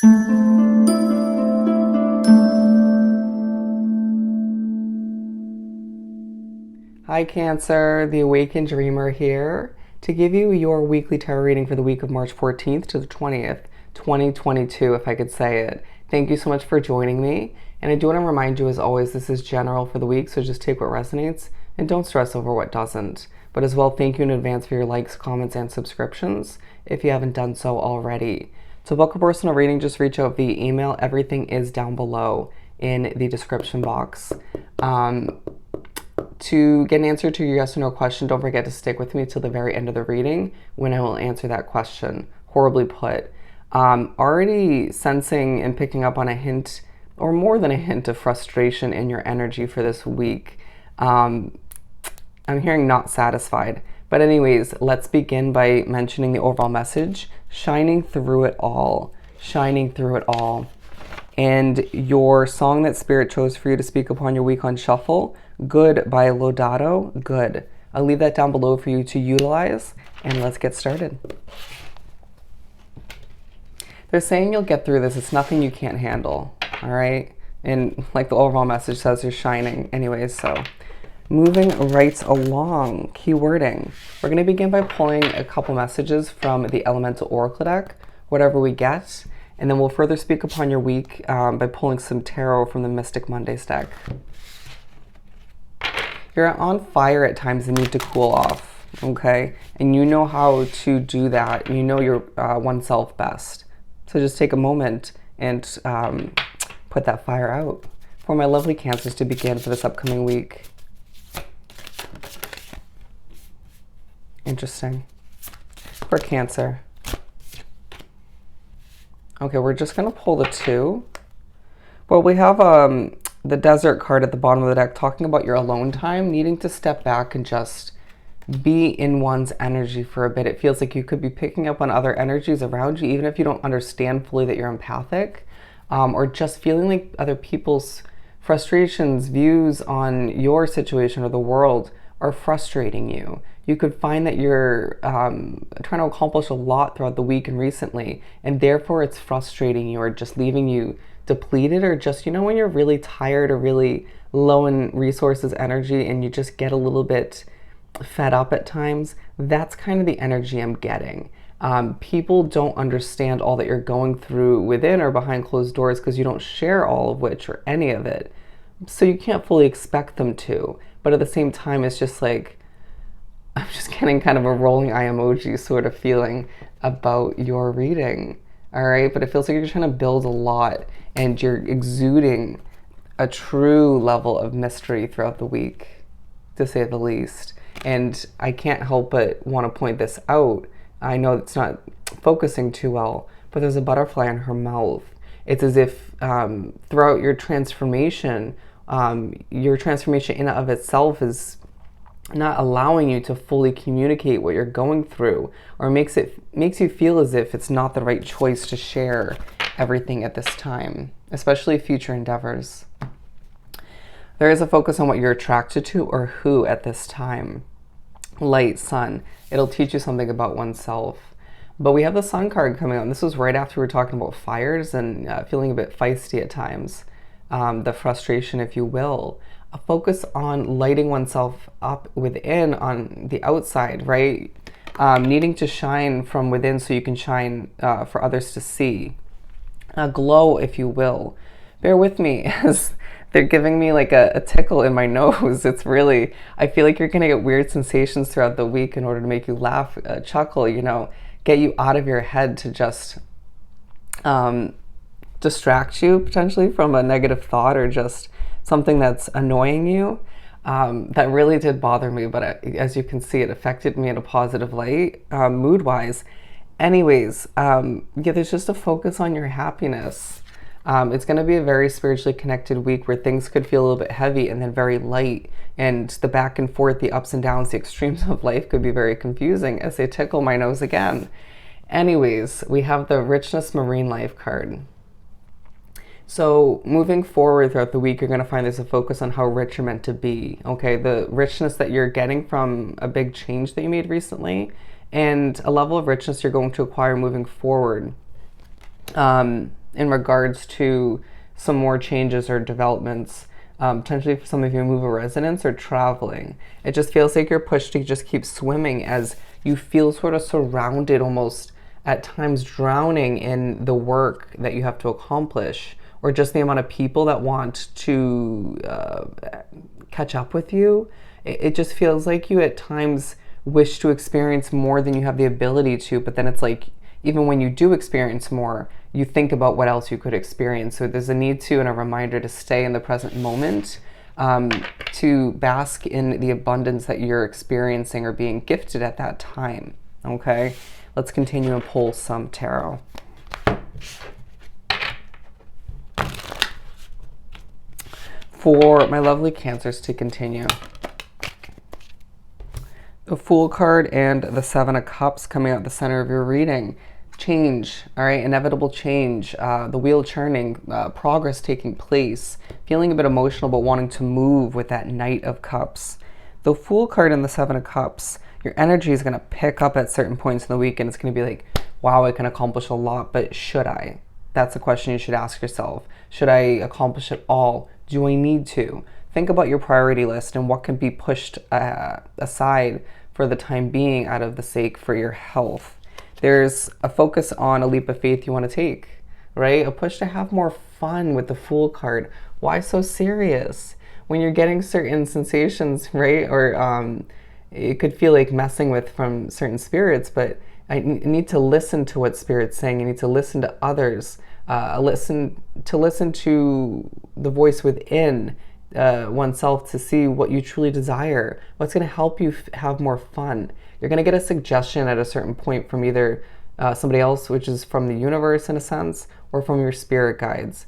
Hi Cancer, the Awakened Dreamer here to give you your weekly tarot reading for the week of March 14th to the 20th, 2022, if I could say it. Thank you so much for joining me. And I do want to remind you, as always, this is general for the week, so just take what resonates and don't stress over what doesn't. But as well, thank you in advance for your likes, comments, and subscriptions if you haven't done so already. To book a personal reading, just reach out via email. Everything is down below in the description box. To get an answer to your yes or no question, don't forget to stick with me till the very end of the reading when I will answer that question. Horribly put. Already sensing and picking up on a hint, or more than a hint, of frustration in your energy for this week. I'm hearing not satisfied. But anyways, let's begin by mentioning the overall message. Shining through it all. Shining through it all. And your song that Spirit chose for you to speak upon your week on shuffle, Good by Lodato, Good. I'll leave that down below for you to utilize, and let's get started. They're saying you'll get through this. It's nothing you can't handle, all right? And like the overall message says, you're shining anyways, so moving right along, keywording. We're going to begin by pulling a couple messages from the Elemental Oracle deck, whatever we get, and then we'll further speak upon your week by pulling some tarot from the Mystic Mondays deck. You're on fire at times and need to cool off, okay? And you know how to do that. You know your oneself best. So just take a moment and put that fire out. For my lovely Cancers to begin for this upcoming week. Interesting. For Cancer. Okay, we're just going to pull the two. Well, we have the Desert card at the bottom of the deck talking about your alone time, needing to step back and just be in one's energy for a bit. It feels like you could be picking up on other energies around you, even if you don't understand fully that you're empathic, or just feeling like other people's frustrations, views on your situation or the world are frustrating you. You could find that you're trying to accomplish a lot throughout the week and recently, and therefore it's frustrating you or just leaving you depleted, or just, you know, when you're really tired or really low in resources, energy, and you just get a little bit fed up at times. That's kind of the energy I'm getting. People don't understand all that you're going through within or behind closed doors because you don't share all of which or any of it. So you can't fully expect them to. But at the same time, it's just like, I'm just getting kind of a rolling eye emoji sort of feeling about your reading. All right, but it feels like you're trying to build a lot and you're exuding a true level of mystery throughout the week, to say the least. And I can't help but want to point this out. I know it's not focusing too well, but there's a butterfly in her mouth. It's as if throughout your transformation in and of itself is not allowing you to fully communicate what you're going through, or makes you feel as if it's not the right choice to share everything at this time, especially future endeavors. There is a focus on what you're attracted to or who at this time. Light, sun. It'll teach you something about oneself. But we have the Sun card coming out, and this was right after we were talking about fires and feeling a bit feisty at times. The frustration, if you will. A focus on lighting oneself up within on the outside, right? Needing to shine from within so you can shine for others to see. A glow, if you will. Bear with me as they're giving me like a tickle in my nose. It's really, I feel like you're going to get weird sensations throughout the week in order to make you laugh, chuckle, you know, get you out of your head to just distract you potentially from a negative thought or just something that's annoying you. That really did bother me, but as you can see, it affected me in a positive light, mood-wise. Anyways, yeah, there's just a focus on your happiness. It's going to be a very spiritually connected week where things could feel a little bit heavy and then very light, and the back and forth, the ups and downs, the extremes of life could be very confusing as they tickle my nose again. Anyways, we have the Richness Marine Life card. So moving forward throughout the week, you're going to find there's a focus on how rich you're meant to be. Okay, the richness that you're getting from a big change that you made recently, and a level of richness you're going to acquire moving forward. in regards to some more changes or developments. Potentially for some of you move a residence or traveling. It just feels like you're pushed to just keep swimming as you feel sort of surrounded, almost at times drowning in the work that you have to accomplish, or just the amount of people that want to catch up with you. It just feels like you at times wish to experience more than you have the ability to, but then it's like, even when you do experience more, you think about what else you could experience. So there's a need to and a reminder to stay in the present moment, to bask in the abundance that you're experiencing or being gifted at that time. Okay, let's continue and pull some tarot. For my lovely Cancers to continue. The Fool card and the Seven of Cups coming out the center of your reading. Change, all right, inevitable change, the wheel churning, progress taking place, feeling a bit emotional but wanting to move with that Knight of Cups. The Fool card and the Seven of Cups, your energy is going to pick up at certain points in the week, and it's going to be like, wow, I can accomplish a lot, but should I? That's a question you should ask yourself. Should I accomplish it all? Do I need to? Think about your priority list and what can be pushed aside for the time being out of the sake for your health. There's a focus on a leap of faith you want to take, right? A push to have more fun with the Fool card. Why so serious? When you're getting certain sensations, right? Or it could feel like messing with from certain spirits, but I need to listen to what Spirit's saying. I need to listen to others. Listen to the voice within oneself to see what you truly desire, what's going to help you have more fun. You're going to get a suggestion at a certain point from either somebody else, which is from the universe in a sense, or from your spirit guides,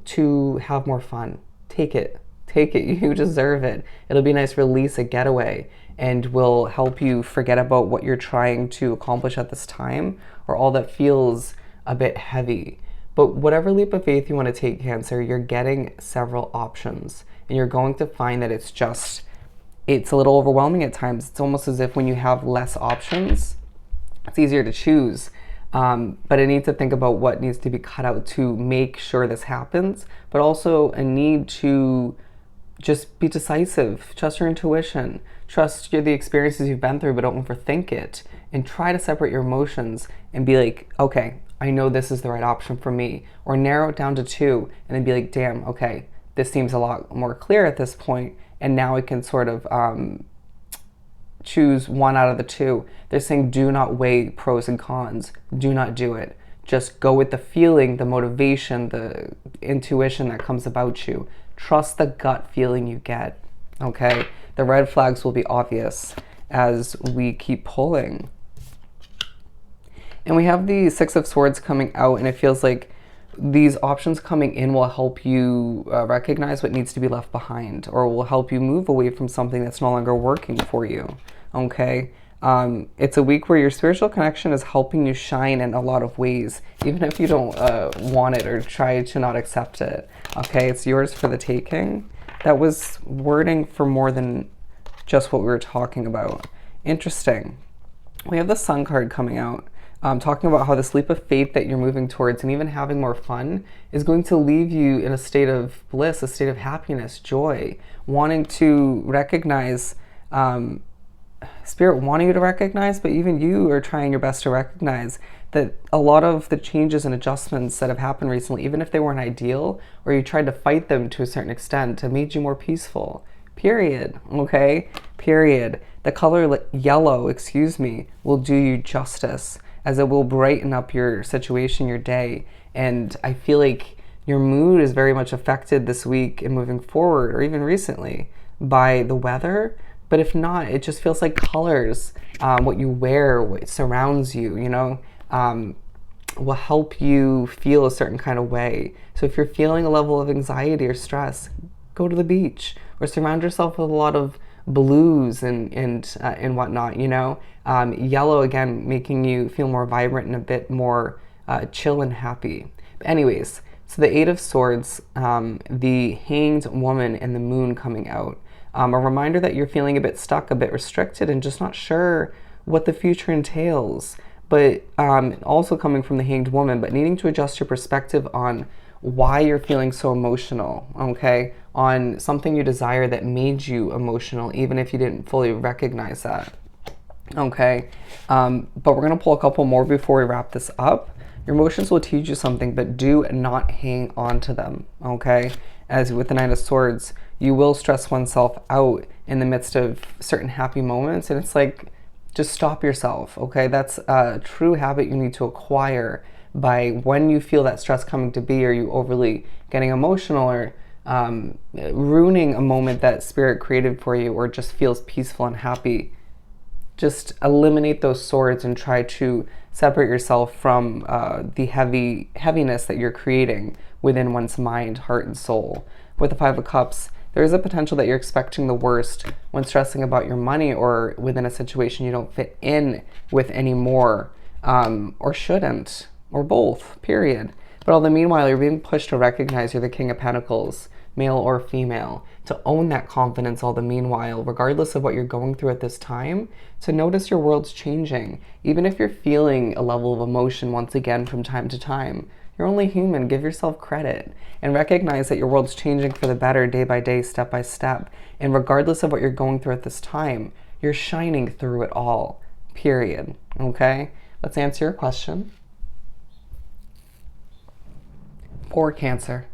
to have more fun. Take it. You deserve it. It'll be a nice release, a getaway, and will help you forget about what you're trying to accomplish at this time, or all that feels a bit heavy. But whatever leap of faith you want to take, Cancer, you're getting several options, and you're going to find that it's a little overwhelming at times. It's almost as if when you have less options, it's easier to choose. But I need to think about what needs to be cut out to make sure this happens, but also a need to just be decisive. Trust your intuition. Trust the experiences you've been through, but don't overthink it. And try to separate your emotions and be like, okay, I know this is the right option for me. Or narrow it down to two and then be like, damn, okay, this seems a lot more clear at this point, and now I can sort of choose one out of the two. They're saying do not weigh pros and cons. Do not do it. Just go with the feeling, the motivation, the intuition that comes about you. Trust the gut feeling you get, okay? The red flags will be obvious as we keep pulling. And we have the Six of Swords coming out, and it feels like these options coming in will help you recognize what needs to be left behind, or will help you move away from something that's no longer working for you, okay? It's a week where your spiritual connection is helping you shine in a lot of ways, even if you don't want it or try to not accept it, okay? It's yours for the taking. That was wording for more than just what we were talking about. Interesting. We have the Sun card coming out. Talking about how this leap of faith that you're moving towards and even having more fun is going to leave you in a state of bliss, a state of happiness, joy, wanting to recognize, Spirit wanting you to recognize, but even you are trying your best to recognize that a lot of the changes and adjustments that have happened recently, even if they weren't ideal, or you tried to fight them to a certain extent, have made you more peaceful. Period. Okay? Period. The color yellow, will do you justice, as it will brighten up your situation, your day. And I feel like your mood is very much affected this week and moving forward, or even recently, by the weather. But if not, it just feels like colors, what you wear, what surrounds you, will help you feel a certain kind of way. So if you're feeling a level of anxiety or stress, go to the beach or surround yourself with a lot of blues and whatnot, yellow, again, making you feel more vibrant and a bit more chill and happy. But anyways, so the Eight of Swords, the Hanged Woman, and the Moon coming out. A reminder that you're feeling a bit stuck, a bit restricted, and just not sure what the future entails. but also coming from the Hanged Woman, but needing to adjust your perspective on why you're feeling so emotional, okay? On something you desire that made you emotional, even if you didn't fully recognize that, okay? But we're gonna pull a couple more before we wrap this up. Your emotions will teach you something, but do not hang on to them, okay? As with the Nine of Swords, you will stress oneself out in the midst of certain happy moments, and it's like, just stop yourself, okay? That's a true habit you need to acquire by when you feel that stress coming to be, or you overly getting emotional, or ruining a moment that spirit created for you, or just feels peaceful and happy. Just eliminate those swords and try to separate yourself from the heaviness that you're creating within one's mind, heart, and soul. With the Five of Cups, there is a potential that you're expecting the worst when stressing about your money, or within a situation you don't fit in with anymore, or shouldn't, or both, period. But all the meanwhile, you're being pushed to recognize you're the King of Pentacles, male or female, to own that confidence all the meanwhile, regardless of what you're going through at this time, to notice your world's changing. Even if you're feeling a level of emotion once again from time to time, you're only human. Give yourself credit and recognize that your world's changing for the better day by day, step by step. And regardless of what you're going through at this time, you're shining through it all, period. Okay? Let's answer your question. For Cancer.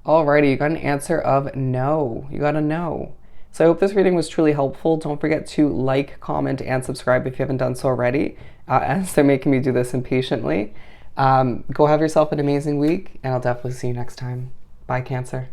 Alrighty, you got an answer of no. You got a no. So I hope this reading was truly helpful. Don't forget to like, comment, and subscribe if you haven't done so already, as they're making me do this impatiently. Go have yourself an amazing week, and I'll definitely see you next time. Bye, Cancer.